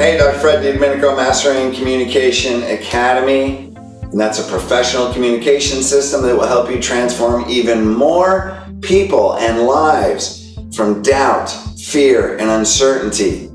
Hey, Dr. Fred DiDomenico, Mastering Communication Academy. And that's a professional communication system that will help you transform even more people and lives from doubt, fear, and uncertainty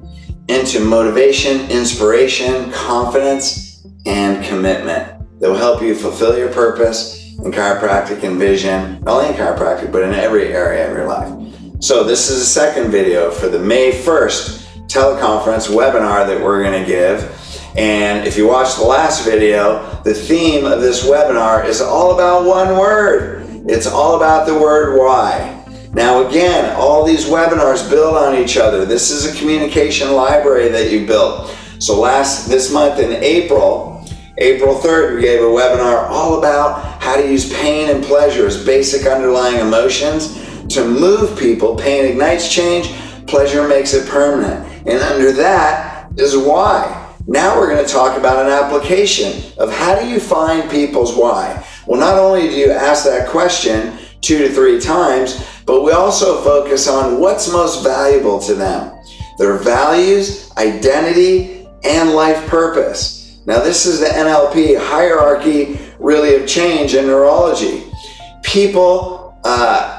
into motivation, inspiration, confidence, and commitment that will help you fulfill your purpose in chiropractic and vision, not only in chiropractic, but in every area of your life. So this is the second video for the May 1st teleconference webinar that we're going to give. And if you watched the last video, the theme of this webinar is all about one word. It's all about the word why. Now again, all these webinars build on each other. This is a communication library that you built. So this month in April 3rd, we gave a webinar all about how to use pain and pleasure as basic underlying emotions to move people. Pain ignites change, pleasure makes it permanent. And under that is why. Now we're going to talk about an application of how do you find people's why. Well, not only do you ask that question 2 to 3 times, but we also focus on what's most valuable to them. Their values, identity, and life purpose. Now this is the NLP hierarchy really of change in neurology. People,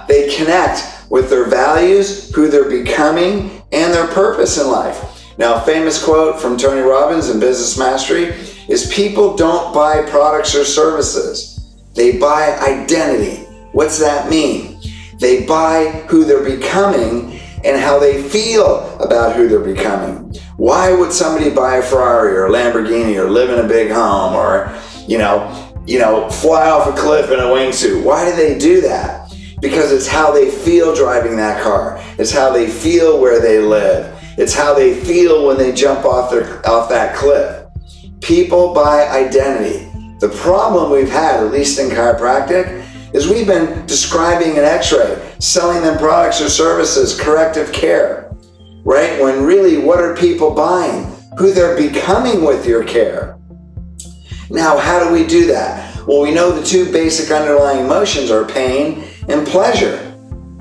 they connect with their values, who they're becoming, and their purpose in life. Now, a famous quote from Tony Robbins in Business Mastery is, people don't buy products or services. They buy identity. What's that mean? They buy who they're becoming and how they feel about who they're becoming. Why would somebody buy a Ferrari or a Lamborghini or live in a big home or, fly off a cliff in a wingsuit? Why do they do that? Because it's how they feel driving that car. It's how they feel where they live. It's how they feel when they jump off that cliff. People buy identity. The problem we've had, at least in chiropractic, is we've been describing an x-ray, selling them products or services, corrective care, right? When really, what are people buying? Who they're becoming with your care. Now, how do we do that? Well, we know the 2 basic underlying emotions are pain and pleasure,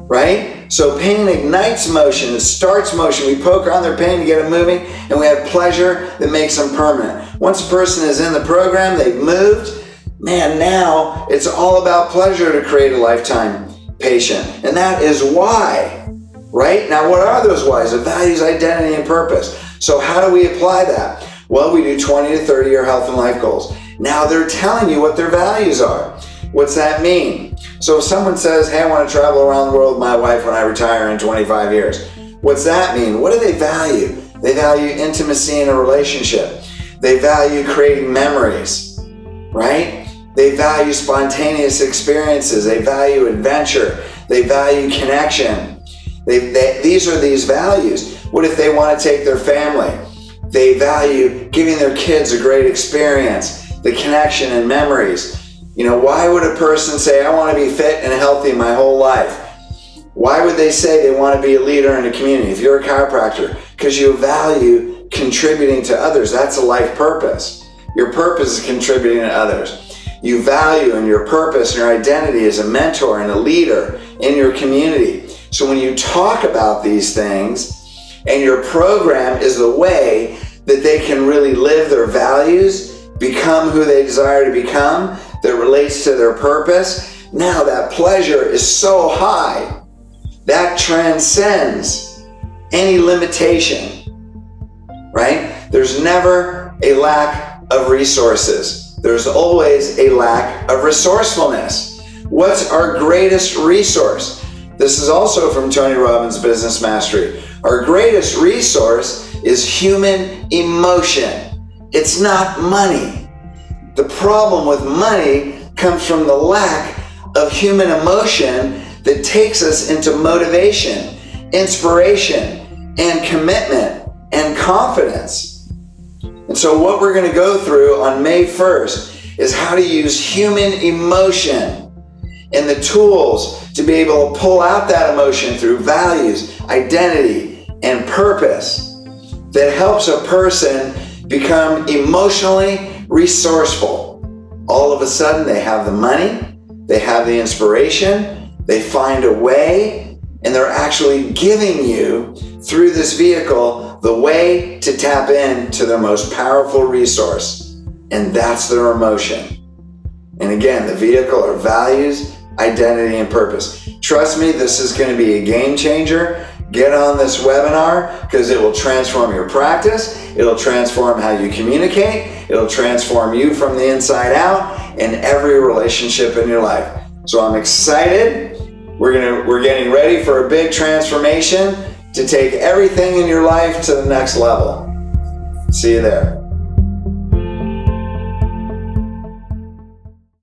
right? So pain ignites motion, it starts motion. We poke on their pain to get them moving, and we have pleasure that makes them permanent. Once a person is in the program, they've moved, man, now it's all about pleasure to create a lifetime patient. And that is why, right? Now, what are those whys? The values, identity, and purpose. So how do we apply that? Well, we do 20 to 30-year health and life goals. Now they're telling you what their values are. What's that mean? So if someone says, hey, I want to travel around the world with my wife when I retire in 25 years. What's that mean? What do they value? They value intimacy in a relationship. They value creating memories, right? They value spontaneous experiences. They value adventure. They value connection. These are these values. What if they want to take their family? They value giving their kids a great experience, the connection and memories. Why would a person say, I want to be fit and healthy my whole life? Why would they say they want to be a leader in a community? If you're a chiropractor, because you value contributing to others. That's a life purpose. Your purpose is contributing to others. You value and your purpose and your identity as a mentor and a leader in your community. So when you talk about these things and your program is the way that they can really live their values, become who they desire to become, that relates to their purpose, now that pleasure is so high that transcends any limitation, right? There's never a lack of resources. There's always a lack of resourcefulness. What's our greatest resource? This is also from Tony Robbins' Business Mastery. Our greatest resource is human emotion. It's not money. The problem with money comes from the lack of human emotion that takes us into motivation, inspiration, and commitment and confidence. And so what we're going to go through on May 1st is how to use human emotion and the tools to be able to pull out that emotion through values, identity, and purpose that helps a person become emotionally resourceful. All of a sudden they have the money, they have the inspiration, they find a way, and they're actually giving you, through this vehicle, the way to tap into their most powerful resource, and that's their emotion. And again, the vehicle are values, identity, and purpose. Trust me, this is going to be a game changer. Get on this webinar because it will transform your practice. It'll transform how you communicate. It'll transform you from the inside out in every relationship in your life. So I'm excited. We're getting ready for a big transformation to take everything in your life to the next level. See you there.